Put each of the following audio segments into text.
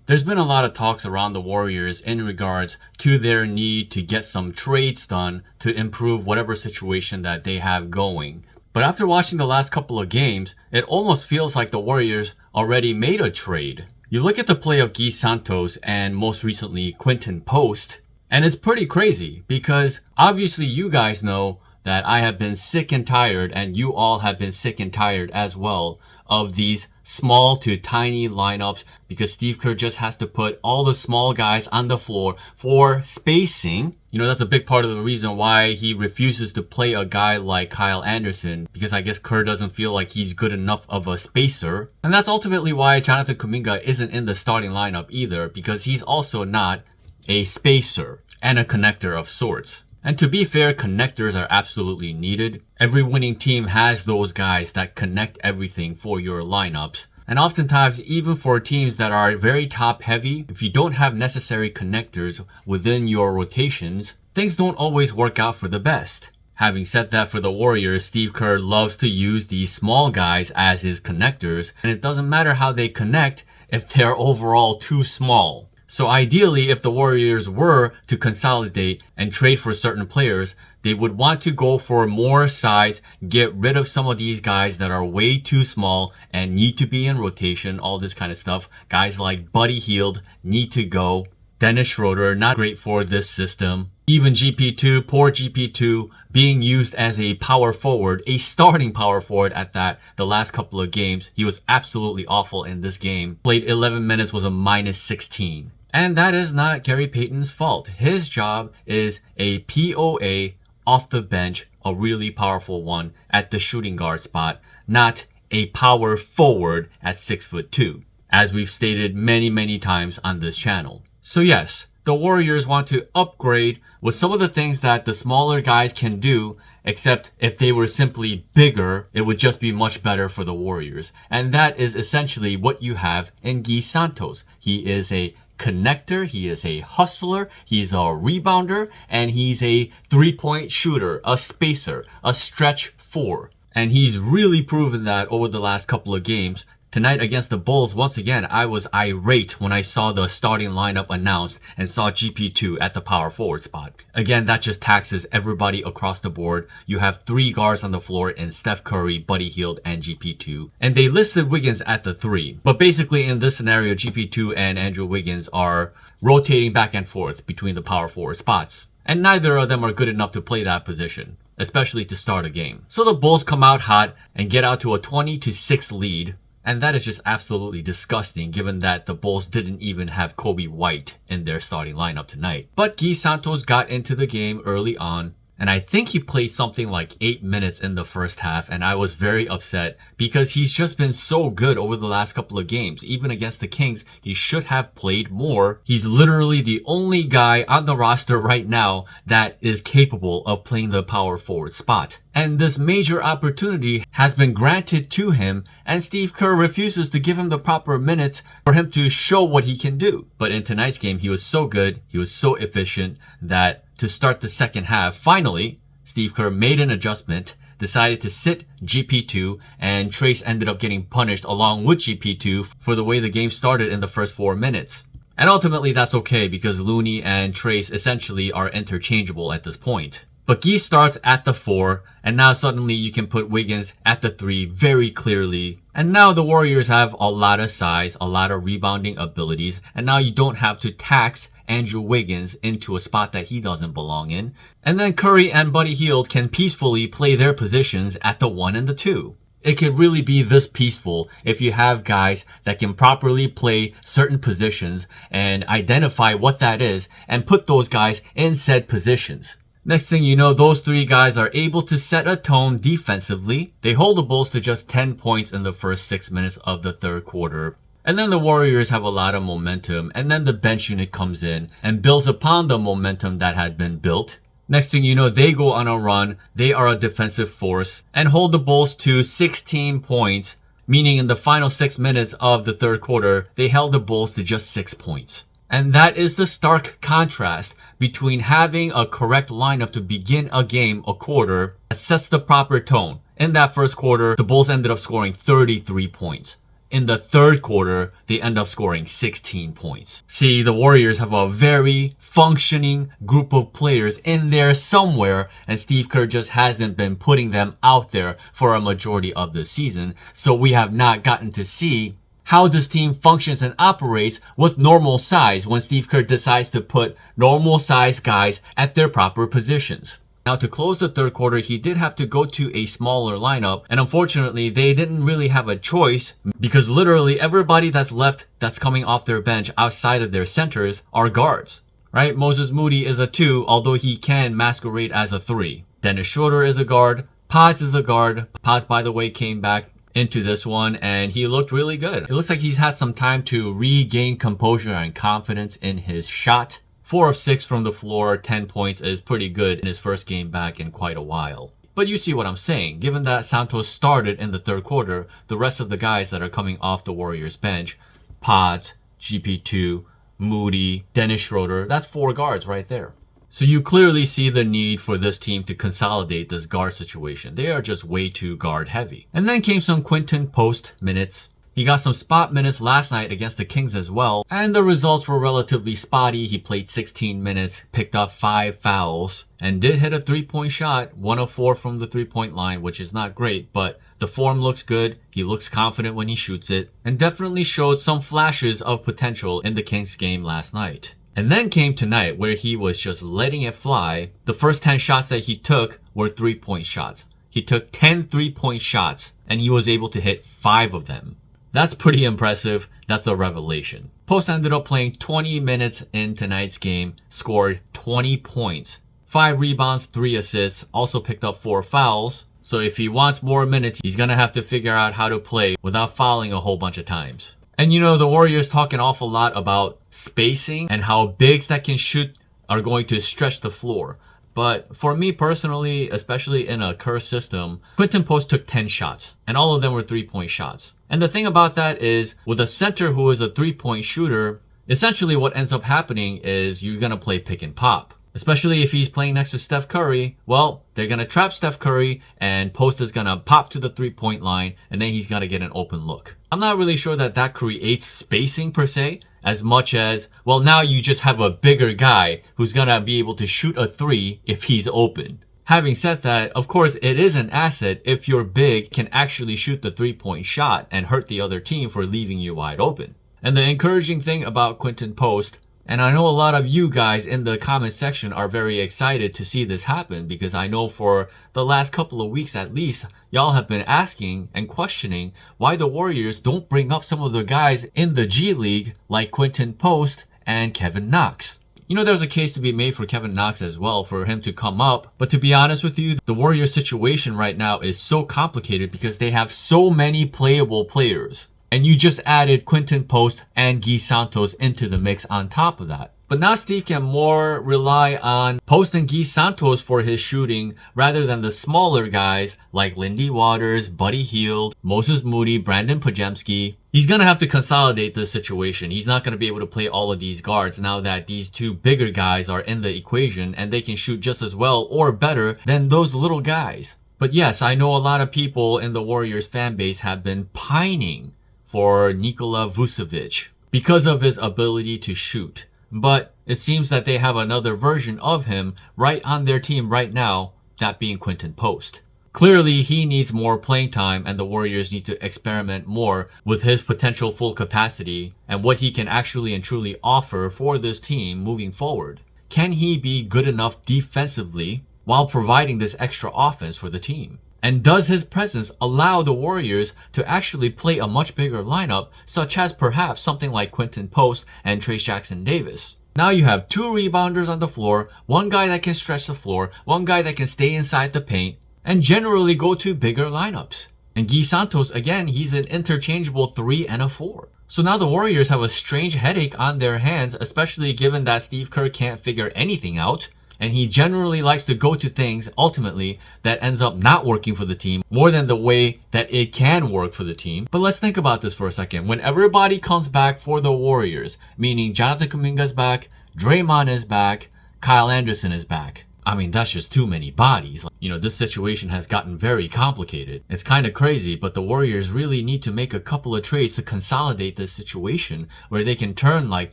There's been a lot of talks around the Warriors in regards to their need to get some trades done to improve whatever situation that they have going. But after watching the last couple of games, it almost feels like the Warriors already made a trade. You look at the play of Gui Santos and most recently Quinten Post, and it's pretty crazy because obviously you guys know that I have been sick and tired, and you all have been sick and tired as well, of these small to tiny lineups because Steve Kerr just has to put all the small guys on the floor for spacing. You know, that's a big part of the reason why he refuses to play a guy like Kyle Anderson, because I guess Kerr doesn't feel like he's good enough of a spacer. And that's ultimately why Jonathan Kuminga isn't in the starting lineup either, because he's also not a spacer and a connector of sorts. And to be fair, connectors are absolutely needed. Every winning team has those guys that connect everything for your lineups. And oftentimes, even for teams that are very top heavy, if you don't have necessary connectors within your rotations, things don't always work out for the best. Having said that, for the Warriors, Steve Kerr loves to use these small guys as his connectors, and it doesn't matter how they connect if they're overall too small. So ideally, if the Warriors were to consolidate and trade for certain players, they would want to go for more size, get rid of some of these guys that are way too small and need to be in rotation, all this kind of stuff. Guys like Buddy Hield need to go. Dennis Schroeder, not great for this system. Even GP2, poor GP2, being used as a power forward, a starting power forward at that, the last couple of games. He was absolutely awful in this game. Played 11 minutes, was a minus 16. And that is not Gary Payton's fault. His job is a POA off the bench, a really powerful one at the shooting guard spot, not a power forward at 6'2", as we've stated many times on this channel. So yes, the Warriors want to upgrade with some of the things that the smaller guys can do, except if they were simply bigger, it would just be much better for the Warriors. And that is essentially what you have in Gui Santos. He is a connector, he is a hustler, he's a rebounder, and he's a three-point shooter, a spacer, a stretch four. And he's really proven that over the last couple of games. Tonight against the Bulls, once again, I was irate when I saw the starting lineup announced and saw GP2 at the power forward spot. Again, that just taxes everybody across the board. You have three guards on the floor in Steph Curry, Buddy Hield, and GP2. And they listed Wiggins at the 3. But basically in this scenario, GP2 and Andrew Wiggins are rotating back and forth between the power forward spots. And neither of them are good enough to play that position, especially to start a game. So the Bulls come out hot and get out to a 20-6 lead. And that is just absolutely disgusting given that the Bulls didn't even have Kobe White in their starting lineup tonight. But Gui Santos got into the game early on, and I think he played something like 8 minutes in the first half, and I was very upset because he's just been so good over the last couple of games. Even against the Kings, he should have played more. He's literally the only guy on the roster right now that is capable of playing the power forward spot. And this major opportunity has been granted to him, and Steve Kerr refuses to give him the proper minutes for him to show what he can do. But in tonight's game, he was so good, he was so efficient that to start the second half, finally, Steve Kerr made an adjustment, decided to sit GP2, and Trace ended up getting punished along with GP2 for the way the game started in the first 4 minutes. And ultimately, that's okay because Looney and Trace essentially are interchangeable at this point. But Gui starts at the 4, and now suddenly you can put Wiggins at the 3 very clearly. And now the Warriors have a lot of size, a lot of rebounding abilities, and now you don't have to tax Andrew Wiggins into a spot that he doesn't belong in. And then Curry and Buddy Hield can peacefully play their positions at the 1 and the 2. It can really be this peaceful if you have guys that can properly play certain positions and identify what that is and put those guys in said positions. Next thing you know, those three guys are able to set a tone defensively. They hold the Bulls to just 10 points in the first 6 minutes of the third quarter. And then the Warriors have a lot of momentum, and then the bench unit comes in and builds upon the momentum that had been built. Next thing you know, they go on a run, they are a defensive force, and hold the Bulls to 16 points, meaning in the final 6 minutes of the third quarter, they held the Bulls to just 6 points. And that is the stark contrast between having a correct lineup to begin a game, a quarter, that sets the proper tone. In that first quarter, the Bulls ended up scoring 33 points. in the third quarter, they end up scoring 16 points. See, the Warriors have a very functioning group of players in there somewhere, and Steve Kerr just hasn't been putting them out there for a majority of the season. So we have not gotten to see how this team functions and operates with normal size when Steve Kerr decides to put normal size guys at their proper positions. Now, to close the third quarter, he did have to go to a smaller lineup, and unfortunately, they didn't really have a choice because literally everybody that's left that's coming off their bench outside of their centers are guards, right? Moses Moody is a 2, although he can masquerade as a 3. Dennis Schroeder is a guard. Potts is a guard. Potts, by the way, came back into this one and he looked really good. It looks like he's had some time to regain composure and confidence in his shot. 4 of 6 from the floor, 10 points is pretty good in his first game back in quite a while. But you see what I'm saying. Given that Santos started in the third quarter, the rest of the guys that are coming off the Warriors bench, Potts, GP2, Moody, Dennis Schroeder, that's 4 guards right there. So you clearly see the need for this team to consolidate this guard situation. They are just way too guard heavy. And then came some Quinten Post minutes. He got some spot minutes last night against the Kings as well, and the results were relatively spotty. He played 16 minutes, picked up 5 fouls, and did hit a 3-point shot, 1 of 4 from the 3-point line, which is not great, but the form looks good. He looks confident when he shoots it, and definitely showed some flashes of potential in the Kings game last night. And then came tonight where he was just letting it fly. The first 10 shots that he took were 3-point shots. He took 10 3-point shots, and he was able to hit 5 of them. That's pretty impressive. That's a revelation. Post ended up playing 20 minutes in tonight's game, scored 20 points, 5 rebounds, 3 assists, also picked up 4 fouls. So if he wants more minutes, he's going to have to figure out how to play without fouling a whole bunch of times. And you know, the Warriors talk an awful lot about spacing and how bigs that can shoot are going to stretch the floor. But for me personally, especially in a Kerr system, Quinten Post took 10 shots, and all of them were 3-point shots. And the thing about that is, with a center who is a 3-point shooter, essentially what ends up happening is you're going to play pick and pop. Especially if he's playing next to Steph Curry, well, they're going to trap Steph Curry, and Post is going to pop to the 3-point line, and then he's going to get an open look. I'm not really sure that that creates spacing per se, as much as, well, now you just have a bigger guy who's going to be able to shoot a 3 if he's open. Having said that, of course, it is an asset if your big can actually shoot the 3-point shot and hurt the other team for leaving you wide open. And the encouraging thing about Quinten Post, and I know a lot of you guys in the comment section are very excited to see this happen, because I know for the last couple of weeks at least, y'all have been asking and questioning why the Warriors don't bring up some of the guys in the G League like Quinten Post and Kevin Knox. You know, there's a case to be made for Kevin Knox as well, for him to come up. But to be honest with you, the Warriors situation right now is so complicated because they have so many playable players. And you just added Quinten Post and Gui Santos into the mix on top of that. But now Steve can more rely on Post and Gui Santos for his shooting rather than the smaller guys like Lindy Waters, Buddy Hield, Moses Moody, Brandon Pajemski. He's going to have to consolidate the situation. He's not going to be able to play all of these guards now that these 2 bigger guys are in the equation and they can shoot just as well or better than those little guys. But yes, I know a lot of people in the Warriors fan base have been pining for Nikola Vucevic because of his ability to shoot. But it seems that they have another version of him right on their team right now, that being Quinten Post. Clearly, he needs more playing time, and the Warriors need to experiment more with his potential full capacity and what he can actually and truly offer for this team moving forward. Can he be good enough defensively while providing this extra offense for the team? And does his presence allow the Warriors to actually play a much bigger lineup, such as perhaps something like Quinten Post and Trayce Jackson-Davis? Now you have 2 rebounders on the floor, 1 guy that can stretch the floor, 1 guy that can stay inside the paint, and generally go to bigger lineups. And Gui Santos, again, he's an interchangeable 3 and a 4. So now the Warriors have a strange headache on their hands, especially given that Steve Kerr can't figure anything out. And he generally likes to go to things, ultimately, that ends up not working for the team more than the way that it can work for the team. But let's think about this for a second. When everybody comes back for the Warriors, meaning Jonathan Kuminga's back, Draymond is back, Kyle Anderson is back. I mean, that's just too many bodies. You know, this situation has gotten very complicated. It's kind of crazy, but the Warriors really need to make a couple of trades to consolidate this situation where they can turn like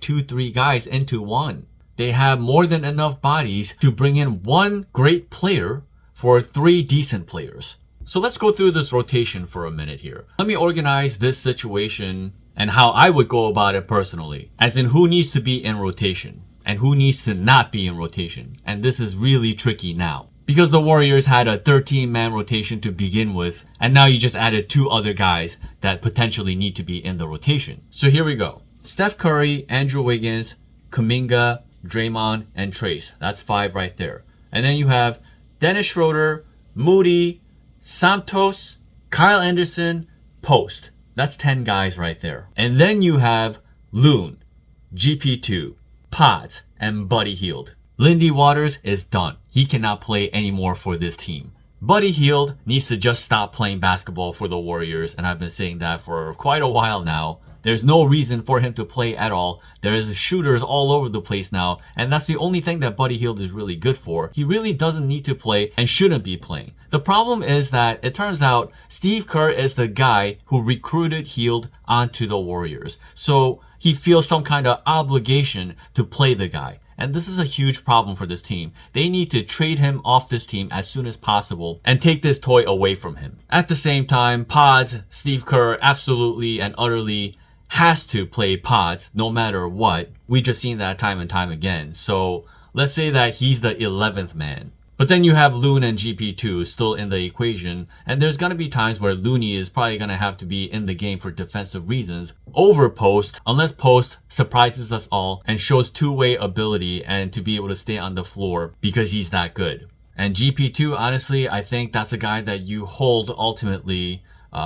2-3 guys into one. They have more than enough bodies to bring in one great player for 3 decent players. So let's go through this rotation for a minute here. Let me organize this situation and how I would go about it personally, as in who needs to be in rotation and who needs to not be in rotation. And this is really tricky now because the Warriors had a 13-man rotation to begin with, and now you just added 2 other guys that potentially need to be in the rotation. So here we go. Steph Curry, Andrew Wiggins, Kuminga, Draymond, and Trace. That's 5 right there. And then you have Dennis Schroeder, Moody, Santos, Kyle Anderson, Post. That's 10 guys right there. And then you have Loon, GP2, Pods, and Buddy Hield. Lindy Waters is done. He cannot play anymore for this team. Buddy Hield needs to just stop playing basketball for the Warriors, and I've been saying that for quite a while now. There's no reason for him to play at all. There's shooters all over the place now, and that's the only thing that Buddy Hield is really good for. He really doesn't need to play and shouldn't be playing. The problem is that it turns out Steve Kerr is the guy who recruited Hield onto the Warriors. So he feels some kind of obligation to play the guy. And this is a huge problem for this team. They need to trade him off this team as soon as possible and take this toy away from him. At the same time, Pods, Steve Kerr absolutely and utterly has to play Pods no matter what. We've just seen that time and time again. So let's say that he's the 11th man. But then you have Loon and GP2 still in the equation, and there's going to be times where Looney is probably going to have to be in the game for defensive reasons over Post, unless Post surprises us all and shows two-way ability and to be able to stay on the floor because he's that good. And GP2, honestly, I think that's a guy that you hold ultimately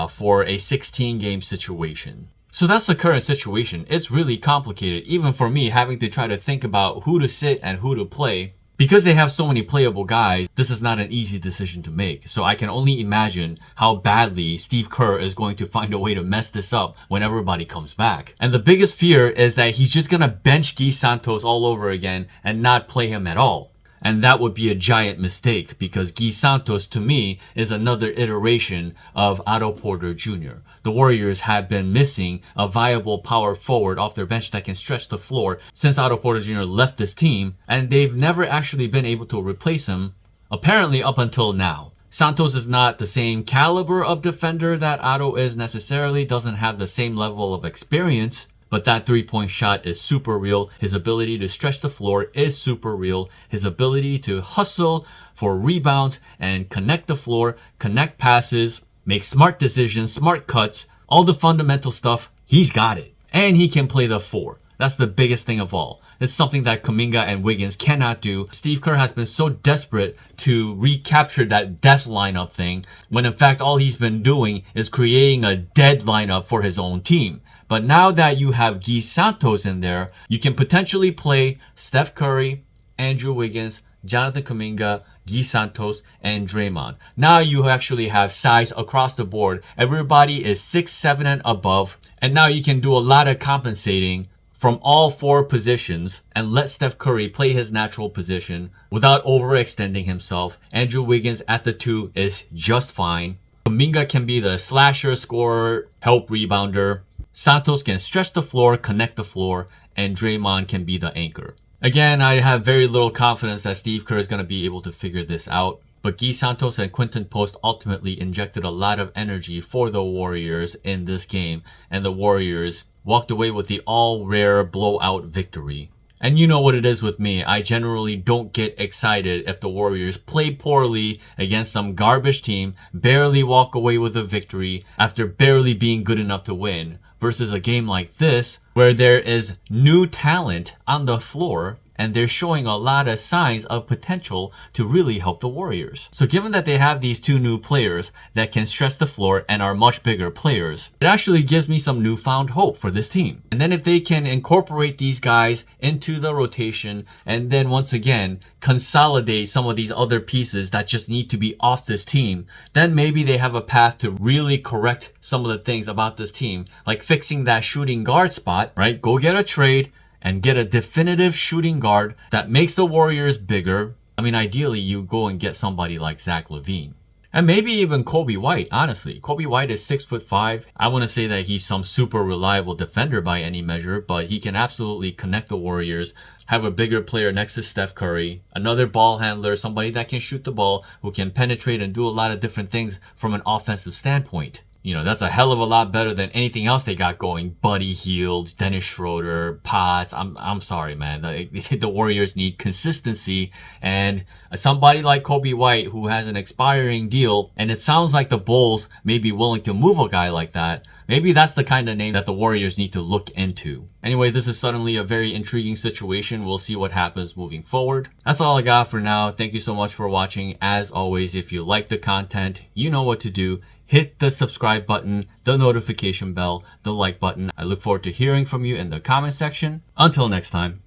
for a 16-game situation. So that's the current situation. It's really complicated, even for me having to try to think about who to sit and who to play. Because they have so many playable guys, this is not an easy decision to make. So I can only imagine how badly Steve Kerr is going to find a way to mess this up when everybody comes back. And the biggest fear is that he's just gonna bench Gui Santos all over again and not play him at all. And that would be a giant mistake because Gui Santos, to me, is another iteration of Otto Porter Jr. The Warriors have been missing a viable power forward off their bench that can stretch the floor since Otto Porter Jr. left this team, and they've never actually been able to replace him, apparently up until now. Santos is not the same caliber of defender that Otto is necessarily, doesn't have the same level of experience, but that three-point shot is super real. His ability to stretch the floor is super real. His ability to hustle for rebounds and connect the floor, connect passes, make smart decisions, smart cuts, all the fundamental stuff, he's got it. And he can play the 4. That's the biggest thing of all. It's something that Kuminga and Wiggins cannot do. Steve Kerr has been so desperate to recapture that death lineup thing, when in fact all he's been doing is creating a dead lineup for his own team. But now that you have Gui Santos in there, you can potentially play Steph Curry, Andrew Wiggins, Jonathan Kuminga, Gui Santos, and Draymond. Now you actually have size across the board. Everybody is 6'7" and above. And now you can do a lot of compensating from all 4 positions and let Steph Curry play his natural position without overextending himself. Andrew Wiggins at the 2 is just fine. Kuminga can be the slasher, scorer, help rebounder. Santos can stretch the floor, connect the floor, and Draymond can be the anchor. Again, I have very little confidence that Steve Kerr is going to be able to figure this out. But Gui Santos and Quinten Post ultimately injected a lot of energy for the Warriors in this game. And the Warriors walked away with the all-rare blowout victory. And you know what it is with me. I generally don't get excited if the Warriors play poorly against some garbage team, barely walk away with a victory after barely being good enough to win. Versus a game like this, where there is new talent on the floor and they're showing a lot of signs of potential to really help the Warriors. So given that they have these 2 new players that can stretch the floor and are much bigger players, it actually gives me some newfound hope for this team. And then if they can incorporate these guys into the rotation and then once again consolidate some of these other pieces that just need to be off this team, then maybe they have a path to really correct some of the things about this team, like fixing that shooting guard spot, right? Go get a trade and get a definitive shooting guard that makes the Warriors bigger, I mean, ideally, you go and get somebody like Zach LaVine. And maybe even Kobe White, honestly. Kobe White is 6'5". I wouldn't say that he's some super reliable defender by any measure, but he can absolutely connect the Warriors, have a bigger player next to Steph Curry, another ball handler, somebody that can shoot the ball, who can penetrate and do a lot of different things from an offensive standpoint. You know, that's a hell of a lot better than anything else they got going. Buddy Hield, Dennis Schroeder, Potts. I'm sorry, man. The Warriors need consistency, and somebody like Kobe White, who has an expiring deal, and it sounds like the Bulls may be willing to move a guy like that. Maybe that's the kind of name that the Warriors need to look into. Anyway, this is suddenly a very intriguing situation. We'll see what happens moving forward. That's all I got for now. Thank you so much for watching. As always, if you like the content, you know what to do. Hit the subscribe button, the notification bell, the like button. I look forward to hearing from you in the comment section. Until next time.